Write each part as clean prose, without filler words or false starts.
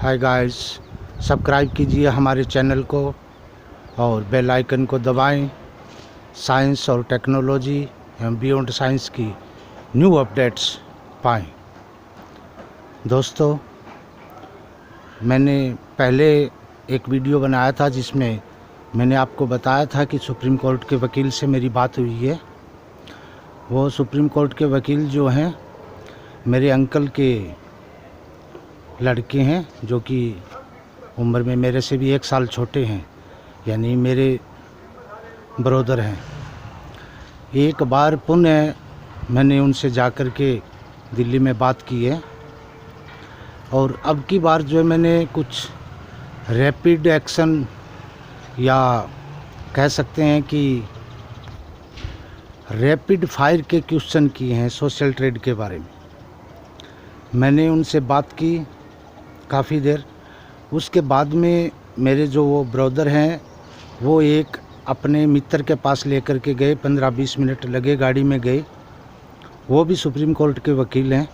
Hi guys, subscribe कीजिए हमारे channel को और बेल आइकन को दबाएं। साइंस और टेक्नोलॉजी एवं बियॉन्ड साइंस की न्यू अपडेट्स पाएं। दोस्तों, मैंने पहले एक वीडियो बनाया था जिसमें मैंने आपको बताया था कि सुप्रीम कोर्ट के वकील से मेरी बात हुई है। वो सुप्रीम कोर्ट के वकील जो हैं मेरे अंकल के लड़के हैं, जो कि उम्र में मेरे से भी 1 साल छोटे हैं, यानी मेरे ब्रदर हैं। एक बार पुनः मैंने उनसे जाकर के दिल्ली में बात की है और अब की बार जो है मैंने कुछ रैपिड एक्शन या कह सकते हैं कि रैपिड फायर के क्वेश्चन किए हैं सोशल ट्रेड के बारे में। मैंने उनसे बात की काफ़ी देर। उसके बाद में मेरे जो वो ब्रदर हैं वो एक अपने मित्र के पास लेकर के गए। 15-20 मिनट लगे, गाड़ी में गए। वो भी सुप्रीम कोर्ट के वकील हैं।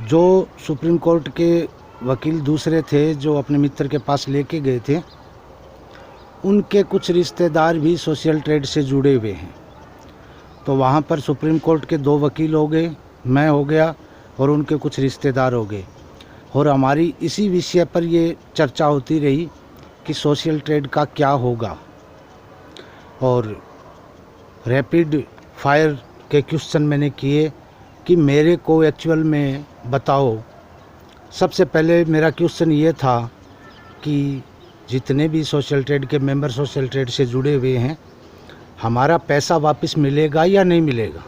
जो सुप्रीम कोर्ट के वकील दूसरे थे जो अपने मित्र के पास लेके गए थे, उनके कुछ रिश्तेदार भी सोशल ट्रेड से जुड़े हुए हैं। तो वहाँ पर सुप्रीम कोर्ट के 2 वकील हो गए, मैं हो गया और उनके कुछ रिश्तेदार हो गए। और हमारी इसी विषय पर ये चर्चा होती रही कि सोशल ट्रेड का क्या होगा और रैपिड फायर के क्वेश्चन मैंने किए कि मेरे को एक्चुअल में बताओ। सबसे पहले मेरा क्वेश्चन ये था कि जितने भी सोशल ट्रेड के मेंबर सोशल ट्रेड से जुड़े हुए हैं, हमारा पैसा वापस मिलेगा या नहीं मिलेगा।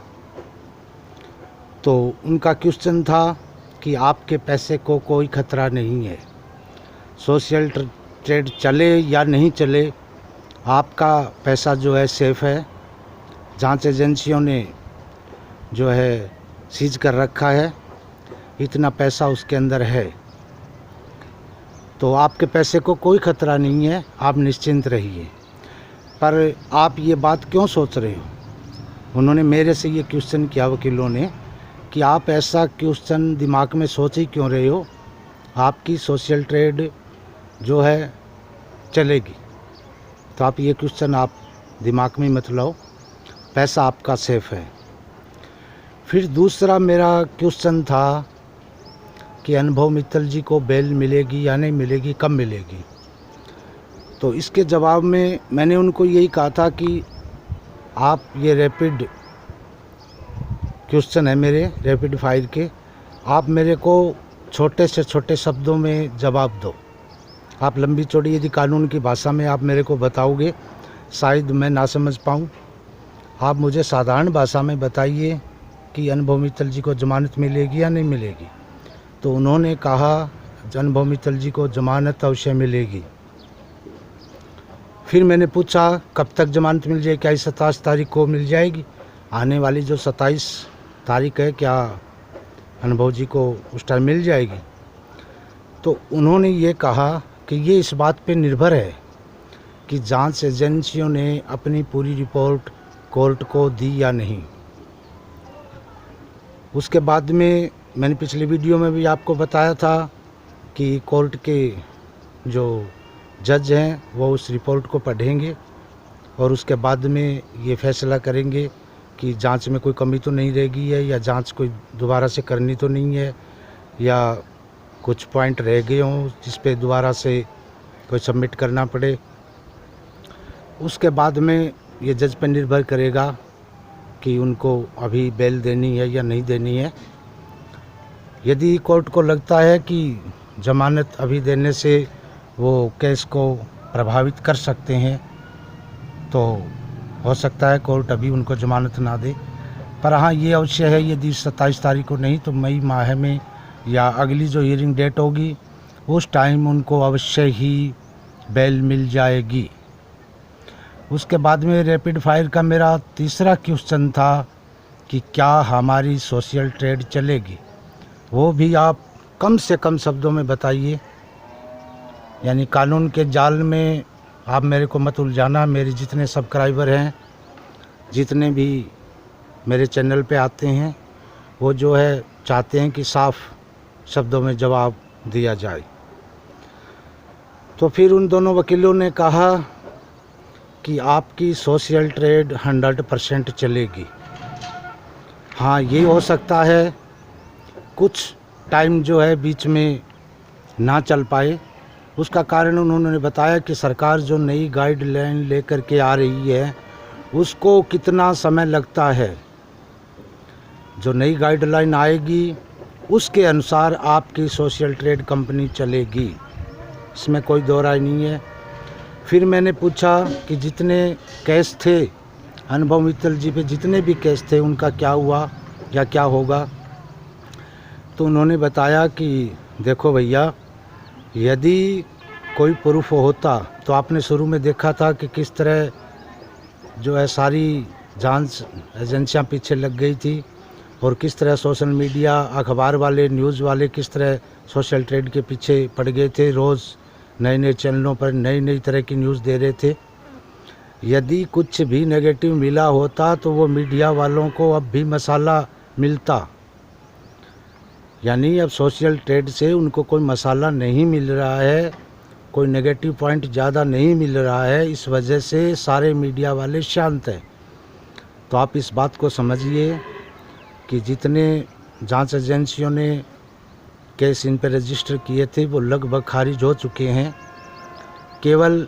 तो उनका क्वेश्चन था कि आपके पैसे को कोई ख़तरा नहीं है, सोशल ट्रेड चले या नहीं चले, आपका पैसा जो है सेफ़ है। जांच एजेंसियों ने जो है सीज कर रखा है, इतना पैसा उसके अंदर है, तो आपके पैसे को कोई ख़तरा नहीं है, आप निश्चिंत रहिए। पर आप ये बात क्यों सोच रहे हो? उन्होंने मेरे से ये क्वेश्चन किया वकीलों ने कि आप ऐसा क्वेश्चन दिमाग में सोच ही क्यों रहे हो, आपकी सोशल ट्रेड जो है चलेगी, तो आप ये क्वेश्चन आप दिमाग में मत लाओ, पैसा आपका सेफ़ है। फिर दूसरा मेरा क्वेश्चन था कि अनुभव मित्तल जी को बेल मिलेगी या नहीं मिलेगी, कब मिलेगी। तो इसके जवाब में मैंने उनको यही कहा था कि आप ये रैपिड क्वेश्चन है मेरे रैपिड फायर के, आप मेरे को छोटे से छोटे शब्दों में जवाब दो। आप लंबी चौड़ी यदि कानून की भाषा में आप मेरे को बताओगे शायद मैं ना समझ पाऊँ। आप मुझे साधारण भाषा में बताइए कि अनुभव मित्तल जी को ज़मानत मिलेगी या नहीं मिलेगी। तो उन्होंने कहा अनुभव मित्तल जी को ज़मानत अवश्य मिलेगी। फिर मैंने पूछा कब तक ज़मानत मिल जाएगी, क्या 27 तारीख को मिल जाएगी? आने वाली जो 27 तारीख है, क्या अनुभव जी को उस टाइम मिल जाएगी? तो उन्होंने ये कहा कि ये इस बात पे निर्भर है कि जांच एजेंसियों ने अपनी पूरी रिपोर्ट कोर्ट को दी या नहीं। उसके बाद में मैंने पिछली वीडियो में भी आपको बताया था कि कोर्ट के जो जज हैं वो उस रिपोर्ट को पढ़ेंगे और उसके बाद में ये फैसला करेंगे कि जांच में कोई कमी तो नहीं रहेगी है, या जांच कोई दोबारा से करनी तो नहीं है, या कुछ पॉइंट रह गए हों जिस पे दोबारा से कोई सबमिट करना पड़े। उसके बाद में ये जज पर निर्भर करेगा कि उनको अभी बेल देनी है या नहीं देनी है। यदि कोर्ट को लगता है कि ज़मानत अभी देने से वो केस को प्रभावित कर सकते हैं, तो हो सकता है कोर्ट अभी उनको ज़मानत ना दे। पर हाँ, ये अवश्य है यदि 27 तारीख को नहीं तो मई माह में या अगली जो हियरिंग डेट होगी उस टाइम उनको अवश्य ही बेल मिल जाएगी। उसके बाद में रैपिड फायर का मेरा तीसरा क्वेश्चन था कि क्या हमारी सोशल ट्रेड चलेगी। वो भी आप कम से कम शब्दों में बताइए, यानी कानून के जाल में आप मेरे को मत उलझाना। मेरे जितने सब्सक्राइबर हैं, जितने भी मेरे चैनल पे आते हैं, वो जो है चाहते हैं कि साफ़ शब्दों में जवाब दिया जाए। तो फिर उन दोनों वकीलों ने कहा कि आपकी सोशल ट्रेड 100% चलेगी। हाँ, ये हो सकता है कुछ टाइम जो है बीच में ना चल पाए। उसका कारण उन्होंने बताया कि सरकार जो नई गाइडलाइन लेकर के आ रही है उसको कितना समय लगता है। जो नई गाइडलाइन आएगी उसके अनुसार आपकी सोशल ट्रेड कंपनी चलेगी, इसमें कोई दो राय नहीं है। फिर मैंने पूछा कि जितने केस थे अनुभव मित्तल जी पे, जितने भी केस थे उनका क्या हुआ या क्या होगा। तो उन्होंने बताया कि देखो भैया, यदि कोई प्रूफ होता तो आपने शुरू में देखा था कि किस तरह जो है सारी जांच एजेंसियां पीछे लग गई थी और किस तरह सोशल मीडिया, अखबार वाले, न्यूज़ वाले किस तरह सोशल ट्रेड के पीछे पड़ गए थे। रोज़ नए नए चैनलों पर नई नई तरह की न्यूज़ दे रहे थे। यदि कुछ भी नेगेटिव मिला होता तो वो मीडिया वालों को अब भी मसाला मिलता, यानी अब सोशल ट्रेड से उनको कोई मसाला नहीं मिल रहा है, कोई नेगेटिव पॉइंट ज़्यादा नहीं मिल रहा है। इस वजह से सारे मीडिया वाले शांत हैं। तो आप इस बात को समझिए कि जितने जांच एजेंसियों ने केस इन पर रजिस्टर किए थे वो लगभग खारिज हो चुके हैं। केवल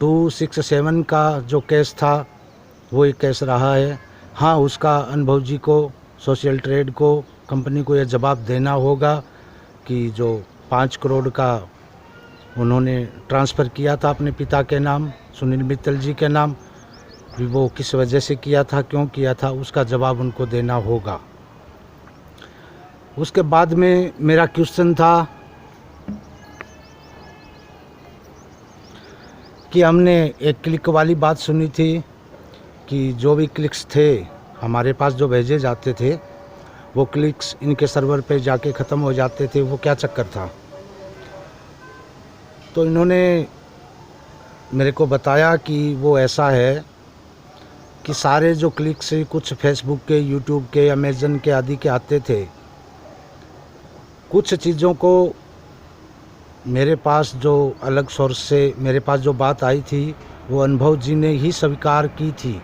267 का जो केस था वो एक केस रहा है। हाँ, उसका अनुभव जी को, सोशल ट्रेड को, कंपनी को यह जवाब देना होगा कि जो 5 करोड़ का उन्होंने ट्रांसफ़र किया था अपने पिता के नाम, सुनील मित्तल जी के नाम, भी वो किस वजह से किया था, क्यों किया था, उसका जवाब उनको देना होगा। उसके बाद में मेरा क्वेश्चन था कि हमने एक क्लिक वाली बात सुनी थी कि जो भी क्लिक्स थे हमारे पास जो भेजे जाते थे वो क्लिक्स इनके सर्वर पे जाके ख़त्म हो जाते थे। वो क्या चक्कर था? तो इन्होंने मेरे को बताया कि वो ऐसा है कि सारे जो क्लिक्स कुछ फेसबुक के, यूट्यूब के, अमेज़न के आदि के आते थे, कुछ चीज़ों को मेरे पास जो अलग सोर्स से मेरे पास जो बात आई थी वो अनुभव जी ने ही स्वीकार की थी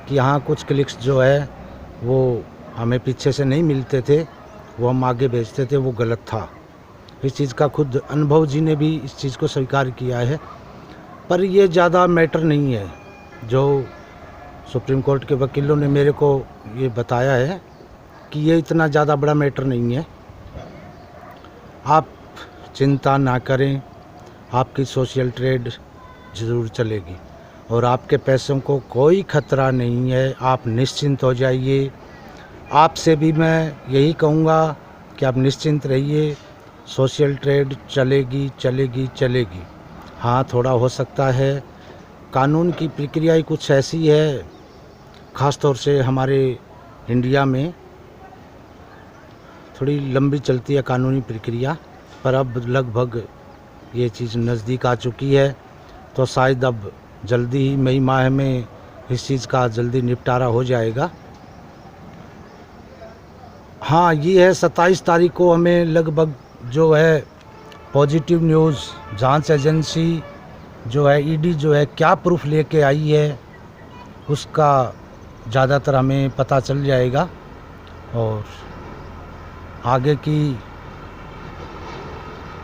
कि हाँ, कुछ क्लिक्स जो है वो हमें पीछे से नहीं मिलते थे, वो हम आगे भेजते थे, वो गलत था। इस चीज़ का खुद अनुभव जी ने भी इस चीज़ को स्वीकार किया है। पर ये ज़्यादा मैटर नहीं है। जो सुप्रीम कोर्ट के वकीलों ने मेरे को ये बताया है कि ये इतना ज़्यादा बड़ा मैटर नहीं है। आप चिंता ना करें, आपकी सोशल ट्रेड ज़रूर चलेगी और आपके पैसों को कोई ख़तरा नहीं है। आप निश्चिंत हो जाइए। आपसे भी मैं यही कहूँगा कि आप निश्चिंत रहिए, सोशल ट्रेड चलेगी चलेगी चलेगी। हाँ, थोड़ा हो सकता है कानून की प्रक्रिया ही कुछ ऐसी है, ख़ास तौर से हमारे इंडिया में थोड़ी लंबी चलती है कानूनी प्रक्रिया, पर अब लगभग ये चीज़ नज़दीक आ चुकी है। तो शायद अब जल्दी ही मई माह में इस चीज़ का जल्दी निपटारा हो जाएगा। हाँ, ये है 27 तारीख को हमें लगभग जो है पॉजिटिव न्यूज़, जांच एजेंसी जो है, ईडी जो है, क्या प्रूफ लेके आई है उसका ज़्यादातर हमें पता चल जाएगा और आगे की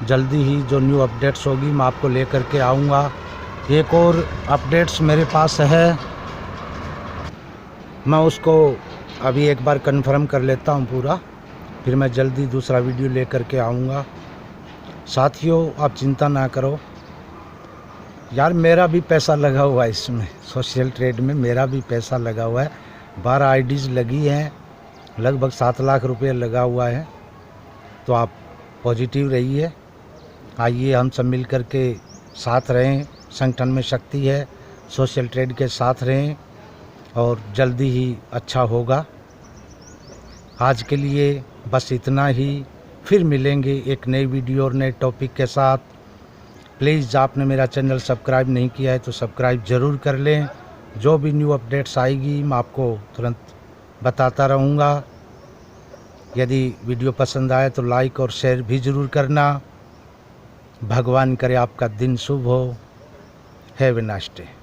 जल्दी ही जो न्यू अपडेट्स होगी मैं आपको लेकर के आऊँगा। एक और अपडेट्स मेरे पास है, मैं उसको अभी एक बार कंफर्म कर लेता हूँ पूरा, फिर मैं जल्दी दूसरा वीडियो लेकर के आऊँगा। साथियों, आप चिंता ना करो यार, मेरा भी पैसा लगा हुआ है इसमें, सोशल ट्रेड में मेरा भी पैसा लगा हुआ है। 12 आईडीज़ लगी हैं, लगभग 7 लाख रुपए लगा हुआ है। तो आप पॉजिटिव रहिए, आइए हम सब मिल कर के साथ रहें, संगठन में शक्ति है, सोशल ट्रेड के साथ रहें और जल्दी ही अच्छा होगा। आज के लिए बस इतना ही, फिर मिलेंगे एक नई वीडियो और नए टॉपिक के साथ। प्लीज़, आपने मेरा चैनल सब्सक्राइब नहीं किया है तो सब्सक्राइब ज़रूर कर लें। जो भी न्यू अपडेट्स आएगी मैं आपको तुरंत बताता रहूँगा। यदि वीडियो पसंद आए तो लाइक और शेयर भी ज़रूर करना। भगवान करे आपका दिन शुभ हो। Have a nice day.